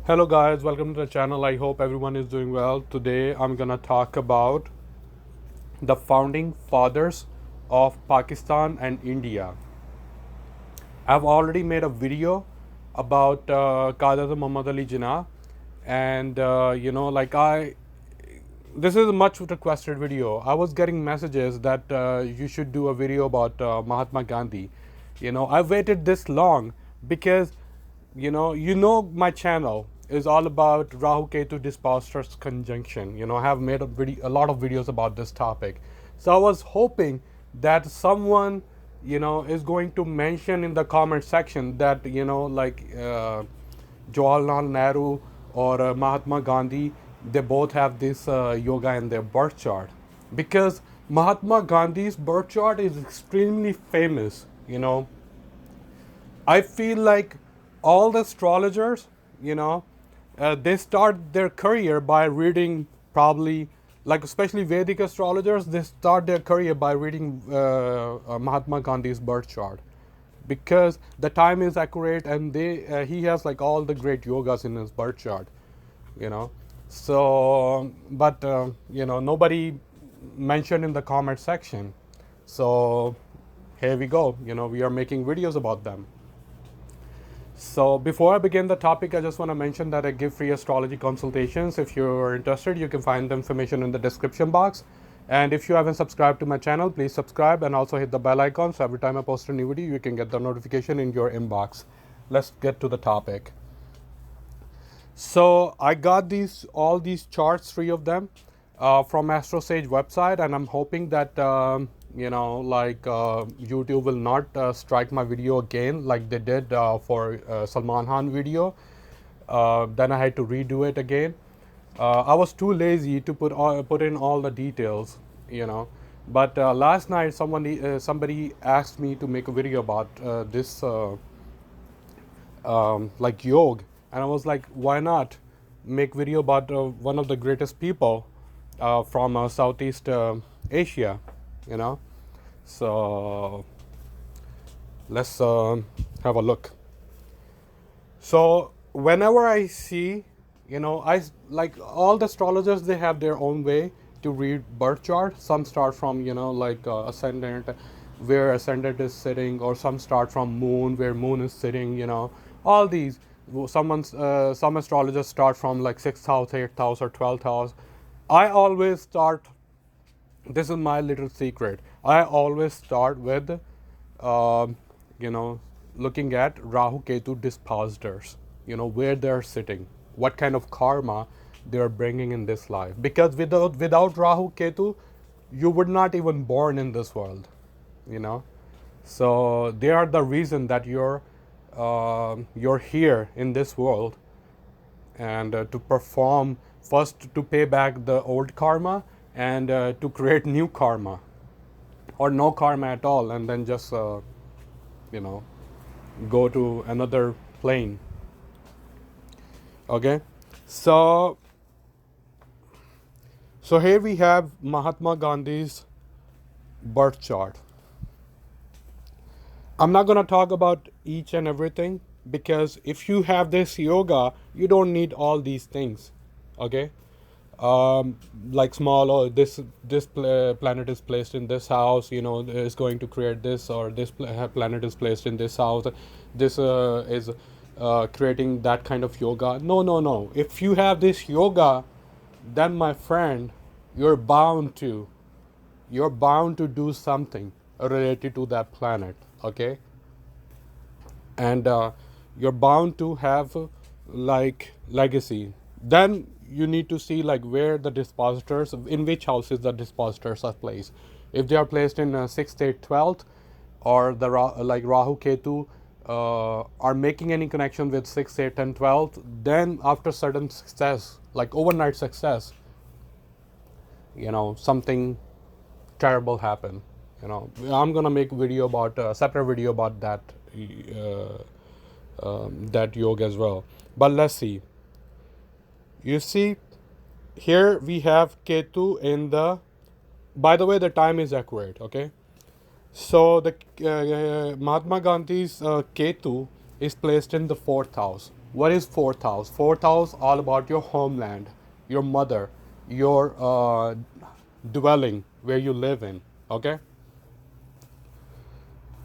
Hello guys, welcome to the channel. I hope everyone is doing well. Today I'm gonna talk about the founding fathers of Pakistan and India. I've already made a video about Qaid Muhammad Ali Jinnah, and this is a much requested video. I was getting messages that you should do a video about Mahatma Gandhi. I've waited this long because my channel is all about Rahu Ketu Dispositors conjunction. I have made a lot of videos about this topic. So I was hoping that someone, is going to mention in the comment section that, Jawaharlal Nehru or Mahatma Gandhi, they both have this yoga in their birth chart. Because Mahatma Gandhi's birth chart is extremely famous. I feel like all the astrologers, they start their career by reading, probably, like especially Vedic astrologers, they start their career by reading Mahatma Gandhi's birth chart because the time is accurate and he has like all the great yogas in his birth chart, you know. So, but nobody mentioned in the comment section. So here we go. We are making videos about them. So before I begin the topic, I just want to mention that I give free astrology consultations. If you're interested, you can find the information in the description box. And if you haven't subscribed to my channel, please subscribe and also hit the bell icon so every time I post a new video, you can get the notification in your inbox. Let's get to the topic. So I got all these charts, 3 of them, from AstroSage website, and I'm hoping that YouTube will not strike my video again like they did for Salman Khan video. Then I had to redo it again. I was too lazy to put in all the details, But last night somebody asked me to make a video about this like yoga, and I was like, why not make video about one of the greatest people from Southeast Asia, you know. So let's have a look. So whenever I see, I like all the astrologers, they have their own way to read birth chart. Some start from ascendant, where ascendant is sitting, or some start from moon, where moon is sitting. All these. Some astrologers start from like 6th house, 8th house, or 12th house. I always start. This is my little secret. I always start with, looking at Rahu Ketu dispositors. Where they're sitting, what kind of karma they're bringing in this life. Because without Rahu Ketu, you would not even born in this world. So they are the reason that you're here in this world, and to perform, first to pay back the old karma, and to create new karma, or no karma at all, and then just go to another plane. Okay, so here we have Mahatma Gandhi's birth chart. I'm not going to talk about each and everything, because if you have this yoga, you don't need all these things. Okay, like small, or this planet is placed in this house, is going to create this, or this planet is placed in this house, this is creating that kind of yoga. No. If you have this yoga, then my friend, you're bound to do something related to that planet. Okay, and you're bound to have like legacy. Then you need to see like where the dispositors, in which houses the dispositors are placed. If they are placed in 6th, 8th, 12th, or the like Rahu Ketu are making any connection with 6th, 8th, and 12th, then after certain success, like overnight success, something terrible happen. I'm gonna make video about separate video about that that yoga as well. But let's see. You see, here we have Ketu in the. By the way, the time is accurate. Okay, so the Mahatma Gandhi's Ketu is placed in the 4th house. What is fourth house? Fourth house all about your homeland, your mother, your dwelling where you live in, okay?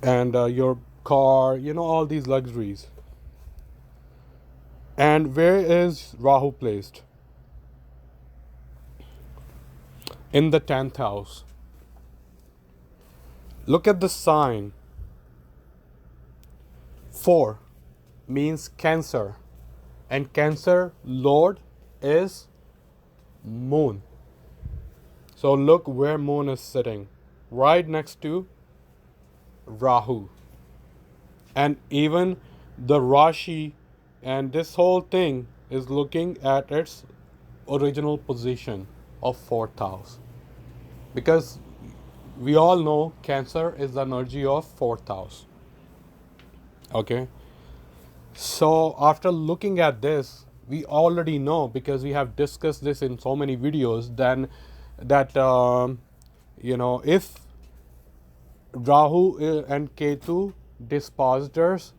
And your car, all these luxuries. And where is Rahu placed? In the 10th house. Look at the sign. 4 means Cancer, and Cancer Lord is Moon. So look where Moon is sitting, right next to Rahu. And even the Rashi and this whole thing is looking at its original position of 4th house. Because we all know Cancer is the energy of 4th house. Okay. So after looking at this, we already know, because we have discussed this in so many videos, then that if Rahu and Ketu dispositors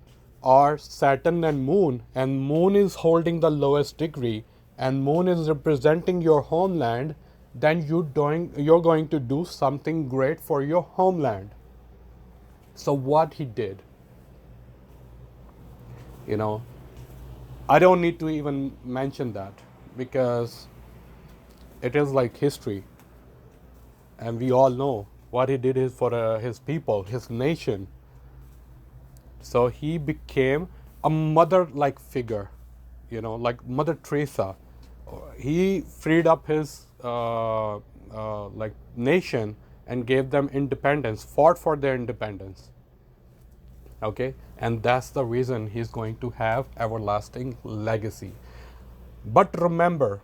are Saturn and Moon is holding the lowest degree, and Moon is representing your homeland, then you're going to do something great for your homeland. So what he did, I don't need to even mention that, because it is like history, and we all know what he did is for his people, his nation. So he became a mother-like figure, like Mother Teresa. He freed up his nation and gave them independence, fought for their independence. Okay, and that's the reason he's going to have everlasting legacy. But remember,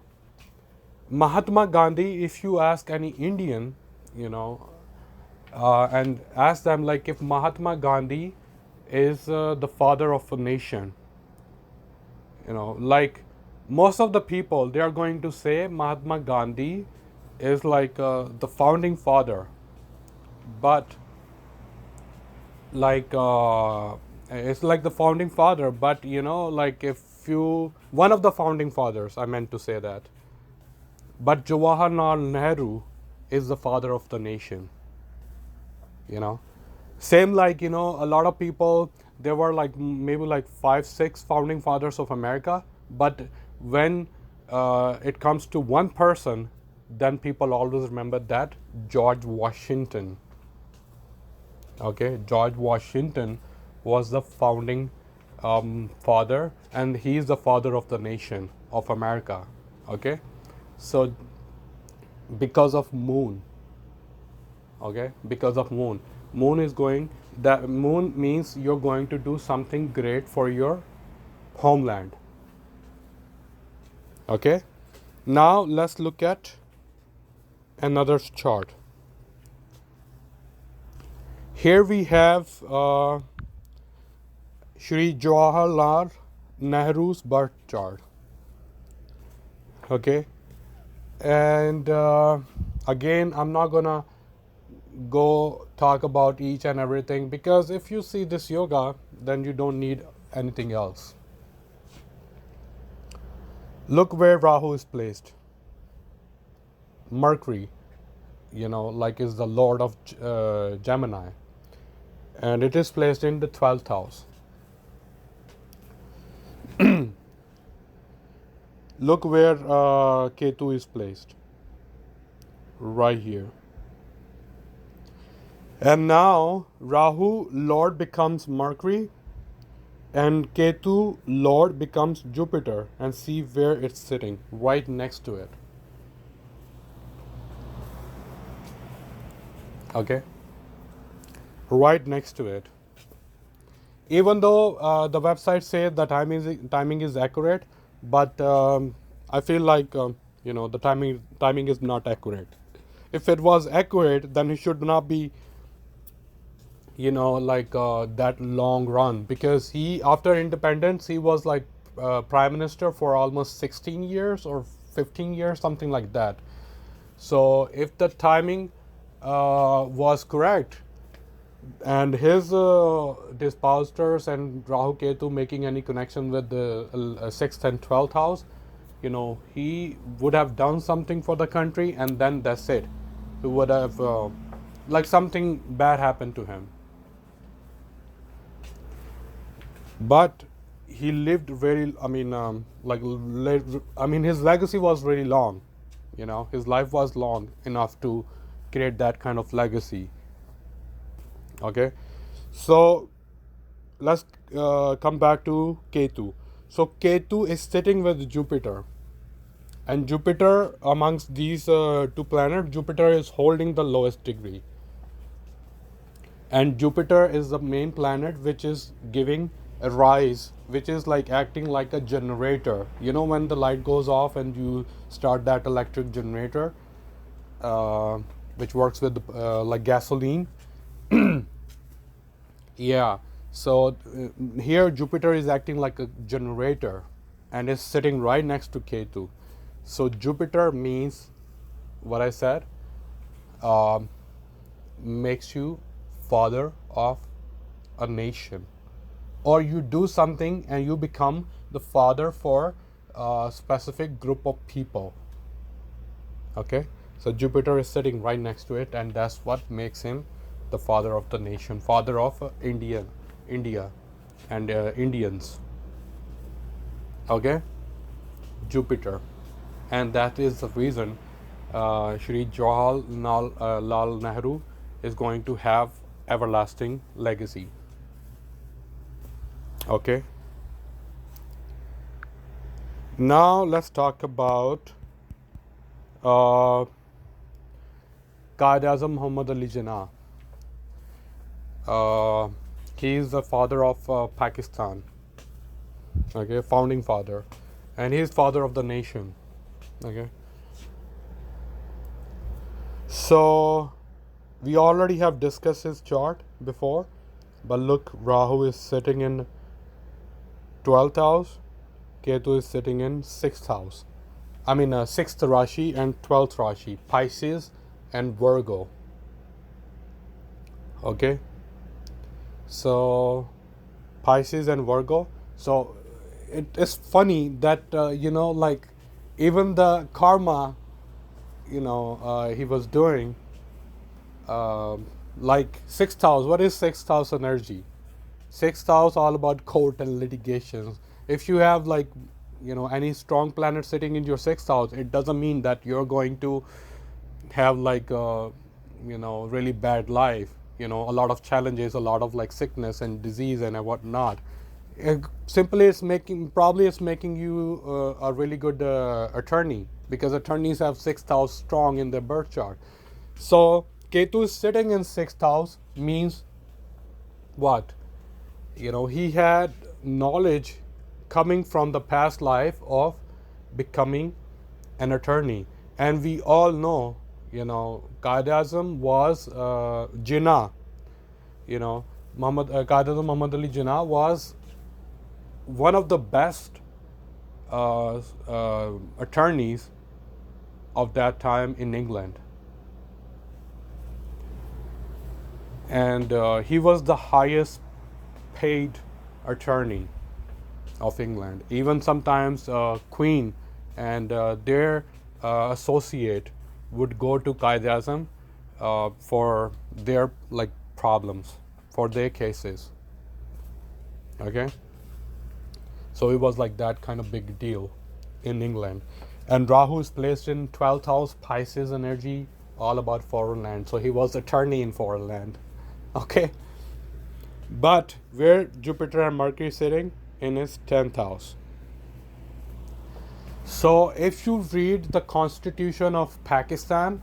Mahatma Gandhi, if you ask any Indian, and ask them, like, if Mahatma Gandhi is the father of a nation, like most of the people, they are going to say Mahatma Gandhi is like the founding father. But like it's like the founding father, but like if you, one of the founding fathers, I meant to say that. But Jawaharlal Nehru is the father of the nation. Same like, a lot of people, there were like maybe like 5-6 founding fathers of America, but when it comes to one person, then people always remember that George Washington. Okay, George Washington was the founding father, and he is the father of the nation of America. Okay, so because of Moon. Okay, because of Moon. Moon is going, that Moon means you're going to do something great for your homeland. Okay, now let's look at another chart. Here we have Shri Jawaharlal Nehru's birth chart. Okay, and again, I'm not gonna go talk about each and everything, because if you see this yoga, then you don't need anything else. Look where Rahu is placed. Mercury, like is the lord of Gemini, and it is placed in the 12th house. Look where Ketu is placed, right here. And now Rahu Lord becomes Mercury, and Ketu Lord becomes Jupiter, and see where it's sitting, right next to it. Okay, right next to it. Even though the website says the timing is accurate, but I feel like the timing is not accurate. If it was accurate, then it should not be that long run, because he, after independence, he was like prime minister for almost 16 years or 15 years, something like that. So if the timing was correct, and his dispositors and Rahu Ketu making any connection with the 6th and 12th house, he would have done something for the country, and then that's it. He would have, like, something bad happened to him. But he lived very, his legacy was really long. His life was long enough to create that kind of legacy. Okay, so let's come back to Ketu. So Ketu is sitting with Jupiter, and Jupiter, amongst these two planets, Jupiter is holding the lowest degree, and Jupiter is the main planet which is giving a rise, which is like acting like a generator. When the light goes off and you start that electric generator, which works with like gasoline. Yeah, so here Jupiter is acting like a generator and is sitting right next to Ketu. So Jupiter means what I said, makes you father of a nation, or you do something and you become the father for a specific group of people. Okay, so Jupiter is sitting right next to it, and that's what makes him the father of the nation, father of India and Indians. Okay, Jupiter, and that is the reason Shri Jawaharlal Nehru is going to have everlasting legacy. Okay, now let's talk about Qaid Azam Muhammad Ali Jinnah. He is the father of Pakistan. Okay, founding father, and he is father of the nation. Okay, so we already have discussed his chart before, but look, Rahu is sitting in 12th house, Ketu is sitting in 6th house. 6th Rashi and 12th Rashi, Pisces and Virgo. Okay, so Pisces and Virgo. So it is funny that like even the karma he was doing, like 6th house. What is 6th house energy? 6th house all about court and litigations. If you have like any strong planet sitting in your 6th house, it doesn't mean that you're going to have like really bad life, a lot of challenges, a lot of like sickness and disease and whatnot. Simply it's making you a really good attorney, because attorneys have 6th house strong in their birth chart. So Ketu is sitting in 6th house means what? He had knowledge coming from the past life of becoming an attorney. And we all know, Qaid Azam was Jinnah. Qaid Azam Muhammad Ali Jinnah was one of the best attorneys of that time in England. And he was the highest paid attorney of England. Even sometimes Queen and their associate would go to Qaid Azam for their like problems, for their cases. Okay, so it was like that kind of big deal in England. And Rahu is placed in 12th house, Pisces energy, all about foreign land. So he was attorney in foreign land. Okay, but where Jupiter and Mercury sitting? In his 10th house. So if you read the constitution of Pakistan,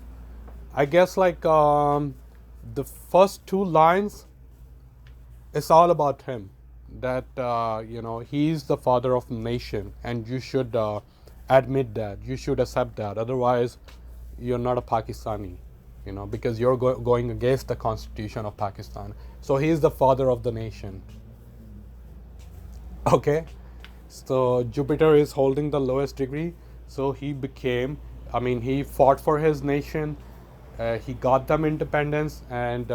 I guess like the first two lines, it's all about him, that he's the father of the nation, and you should admit that, you should accept that, otherwise you're not a Pakistani, because you're going against the constitution of Pakistan. So he is the father of the nation. Okay, so Jupiter is holding the lowest degree. So he he fought for his nation. He got them independence, and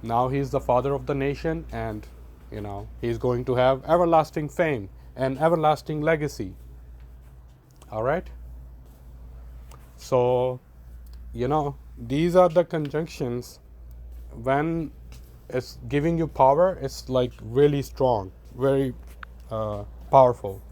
Now he's the father of the nation, and he's going to have everlasting fame and everlasting legacy. All right. So these are the conjunctions. When it's giving you power, it's like really strong, very powerful.